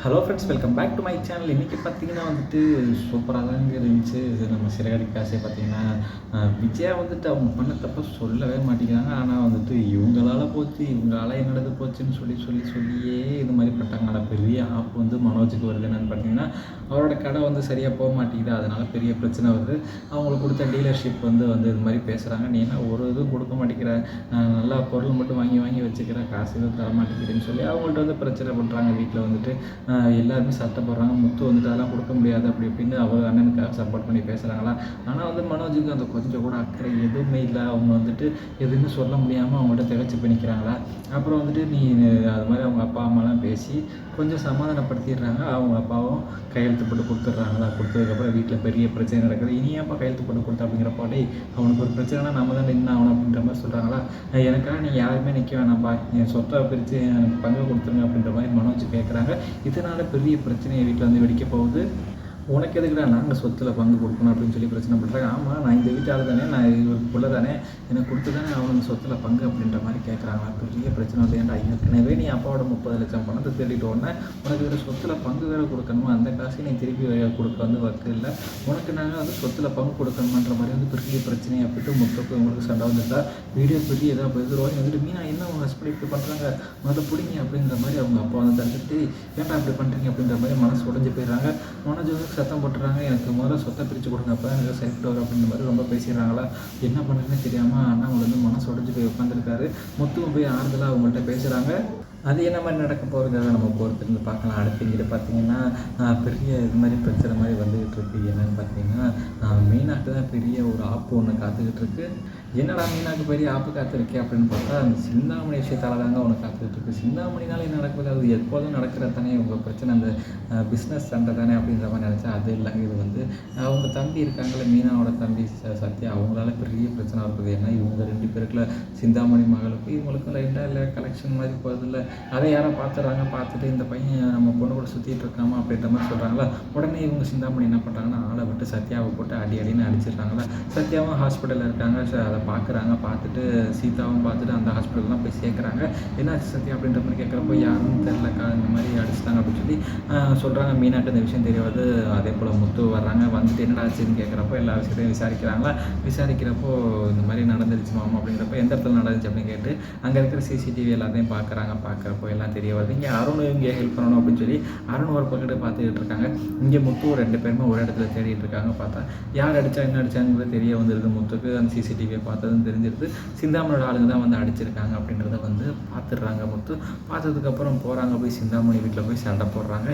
Hello friends, welcome back to my channel. இன்றைக்கி பார்த்தீங்கன்னா வந்துட்டு சூப்பராக தாங்க இருந்துச்சு. இது நம்ம சிறகடி காசே பார்த்தீங்கன்னா விஜயா வந்துட்டு அவங்க பண்ண தப்ப சொல்லவே மாட்டேங்கிறாங்க. ஆனால் வந்துட்டு இவங்களால போச்சு, இவங்களால என்னது போச்சுன்னு சொல்லியே இது மாதிரி பட்டாங்க. ஆனால் பெரிய ஆப் வந்து மனோஜுக்கு வருது. என்னென்னு பார்த்தீங்கன்னா, அவரோட கடை வந்து சரியாக போக மாட்டேங்குது. அதனால் பெரிய பிரச்சனை வருது. அவங்களுக்கு கொடுத்த டீலர்ஷிப் வந்து இது மாதிரி பேசுகிறாங்க. நீ என்ன ஒரு இதுவும் கொடுக்க மாட்டேங்கிற, நல்லா பொருள் மட்டும் வாங்கி வச்சுக்கிற, காசு எதுவும் தர மாட்டேங்கிறேன்னு சொல்லி அவங்கள்ட்ட வந்து பிரச்சனை பண்ணுறாங்க. வீட்டில் வந்துட்டு எல்லாருமே சட்டப்படுறாங்க. முத்து வந்துட்டு அதெல்லாம் கொடுக்க முடியாது அப்படி இப்படின்னு அவர் அண்ணனுக்காக சப்போர்ட் பண்ணி பேசுகிறாங்களா. ஆனால் வந்து மனோஜுக்கு அந்த கொஞ்சம் கூட அக்கறை எதுவுமே இல்லை. அவங்க வந்துட்டு எதுவுமே சொல்ல முடியாமல் அவங்கள்ட்ட திகச்சு பண்ணிக்கிறாங்களா. அப்புறம் வந்துட்டு நீ அது மாதிரி அவங்க அப்பா அம்மாலாம் பேசி கொஞ்சம் சமாதானப்படுத்திடுறாங்க. அவங்க அப்பாவும் கையெழுத்து போட்டு கொடுத்துட்றாங்களா. கொடுத்ததுக்கப்புறம் வீட்டில் பெரிய பிரச்சனை நடக்குது. இனி ஏன்ப்பா கையெழுத்து போட்டு கொடுத்தா அப்படிங்கிறப்போ, டேய் அவனுக்கு ஒரு பிரச்சனைனா நம்ம தான் நின்று ஆகணும் அப்படின்ற மாதிரி சொல்கிறாங்களா. எனக்காக நீ யாருமே நிற்க வேணாம்ப்பா, என் சொத்தை பிரித்து எனக்கு பங்கு கொடுத்துருங்க அப்படின்ற மாதிரி மனோஜ் கேட்குறாங்க. இதனால் பெரிய பிரச்சனையை வீட்டில் வந்து வெடிக்க போகுது. உனக்கு எதுக்குடா நாங்கள் சொத்தில் பங்கு கொடுக்கணும் அப்படின்னு சொல்லி பிரச்சனை பண்ணுறாங்க. ஆமாம், நான் இந்த வீட்டால் தானே, நான் இவருக்கு புள்ள தானே, எனக்கு கொடுத்து தானே அவனுக்கு சொத்தில் பங்கு அப்படின்ற மாதிரி கேட்குறாங்க. பெரிய பிரச்சனை வந்து ஏன்டா ஏற்கனவே நீ அப்பாவோட 30 லட்சம் பணத்தை தேடிட்டு உடனே உனக்கு வேறு சொத்தில் பங்கு வேறு கொடுக்கணுமா, அந்த காசை நீ திருப்பி கொடுக்க வந்து வக்கு இல்லை, உனக்கு நாங்கள் வந்து சொத்தில் பங்கு கொடுக்கணுமான்ற மாதிரி வந்து பெரிய பிரச்சனையை அப்படின்ட்டு முத்துக்கு உங்களுக்கு சண்டை வந்துட்டா வீடியோ பெரிய இதாக போயிடுவாங்க. வந்துட்டு மீனா என்ன உங்கள் ஹஸ்பண்ட் இப்படி பண்ணுறாங்க, முதல்ல பிடிங்க அப்படின்ற மாதிரி அவங்க அப்பா வந்து தடுத்துட்டு ஏன்டா இப்படி பண்ணுறீங்க அப்படின்ற மாதிரி மனசு உடஞ்சி போயிடுறாங்க. மனோஜ் வந்து சத்தம் போட்டுறாங்க, எனக்கு முதல்ல சொத்தை பிரித்து கொடுங்க, அப்போ தான் எனக்கு சரிப்பட்டு வரும் அப்படின்ற மாதிரி ரொம்ப பேசிடுறாங்களா. என்ன பண்ணுறதுன்னு தெரியாமல் அண்ணா வந்து மனசு உடஞ்சி போய் உட்காந்துருக்காரு. முத்துவும் போய் ஆறுதலாக அவங்கள்ட்ட பேசுகிறாங்க. அது என்ன மாதிரி நடக்க போகிறத நம்ம பொறுத்திருந்து பார்க்கலாம். அடுத்து இங்கிட்ட பார்த்தீங்கன்னா பெரிய இது மாதிரி பிரச்சனை மாதிரி வந்துக்கிட்டு இருக்குது. என்னென்னு பார்த்தீங்கன்னா, மீனாக்கு தான் பெரிய ஒரு ஆப்பு ஒன்று காத்துக்கிட்டு இருக்கு. என்னடா மீனாக்கு பெரிய ஆப்பு காத்திருக்கே அப்படின்னு பார்த்தா, அந்த சிந்தாமணி விஷயத்தால் தாங்க ஒன்று காத்துக்கிட்டு இருக்குது. சிந்தாமணினால என்ன நடக்குது, அது எப்போதும் நடக்கிறது தானே உங்கள் பிரச்சனை, அந்த பிஸ்னஸ் சண்டை தானே அப்படின்ற மாதிரி நினச்சா அது இல்லைங்க. இது வந்து அவங்க தம்பி இருக்காங்களே, மீனாவோட தம்பி சத்யா, அவங்களால பெரிய பிரச்சனை இருக்குது. ஏன்னா இவங்க 2 பேருக்குள்ள சிந்தாமணி மகளுக்கு இவங்களுக்கும் லைட்டாக இல்லை கலெக்ஷன் மாதிரி போகிறதில்ல. அதை யாரோ பார்த்துறாங்க. பார்த்துட்டு இந்த பையன் நம்ம பொண்ணு கூட சுற்றிட்டு இருக்காமா அப்படின்ற மாதிரி சொல்கிறாங்களா. உடனே இவங்க சிந்தாமணி என்ன பண்ணுறாங்கன்னா, ஆளை விட்டு சத்யாவை போட்டு அடின்னு அடிச்சிடுறாங்களா. சத்யாவும் ஹாஸ்பிட்டலில் இருக்காங்க. அதை பார்க்குறாங்க. பார்த்துட்டு சீதாவும் பார்த்துட்டு அந்த ஹாஸ்பிட்டல்லாம் போய் சேர்க்குறாங்க. என்னாச்சு சத்யா அப்படின்ற மாதிரி கேட்குறப்போ, யாருன்னு தெரிலக்கா, இந்த மாதிரி அடிச்சிட்டாங்க அப்படின்னு சொல்லி சொல்கிறாங்க. மீனாட்டு இந்த விஷயம் தெரியாது. அதே போல் முத்து வர்றாங்க. வந்துட்டு என்னடா ஆச்சுன்னு கேட்குறப்போ எல்லா விஷயத்தையும் விசாரிக்கிறாங்களா. விசாரிக்கிறப்போ இந்த மாதிரி நடந்துருச்சு மாமா அப்படிங்கிறப்ப எந்த இடத்துல நடந்துச்சு அப்படின்னு கேட்டு அங்கே இருக்கிற சிசிடிவி எல்லாத்தையும் பார்க்குறப்போ எல்லாம் தெரிய வருது. இங்கே அருண் இங்கே ஹெல்ப் பண்ணணும் அப்படின்னு சொல்லி அருண் ஒரு பக்கத்து பார்த்துக்கிட்டு இருக்காங்க. இங்கே முத்து 2 பேருமே ஒரு இடத்துல தேடிட்டு இருக்காங்க. பார்த்தா யார் அடித்தா என்ன அடித்தாங்கிறது தெரிய வந்துடுது. முத்துக்கு அந்த சிசிடிவியை பார்த்ததும் தெரிஞ்சிருது. சிந்தாமணியோட ஆளுங்க தான் வந்து அடிச்சிருக்காங்க அப்படின்றத வந்து பார்த்துடுறாங்க. முத்து பார்த்ததுக்கப்புறம் போகிறாங்க, போய் சிந்தாமணி வீட்டில் போய் சண்டை போடுறாங்க.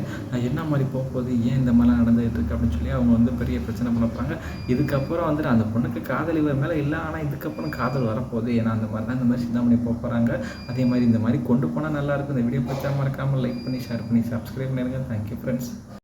என்ன மாதிரி போகுது, ஏன் இந்த மாதிரிலாம் நடந்துகிட்டு இருக்கு அப்படின்னு சொல்லி அவங்க வந்து பெரிய பிரச்சனை பண்ண போகிறாங்க. இதுக்கப்புறம் வந்துட்டு அந்த பொண்ணுக்கு காதல் இவர் மேலே இல்லை, ஆனால் இதுக்கப்புறம் காதல் வரப்போகுது. ஏன்னா அந்த மாதிரி தான் இந்த மாதிரி சிந்தாமணி போகிறாங்க. அதே மாதிரி இந்த மாதிரி கொண்டு போனால் நல்லாயிருக்கும். இந்த வீடியோ பிடிச்சா மறக்காமல் லைக் பண்ணி ஷேர் பண்ணி சப்ஸ்கிரைப் பண்ணிடுங்க. Thank you friends.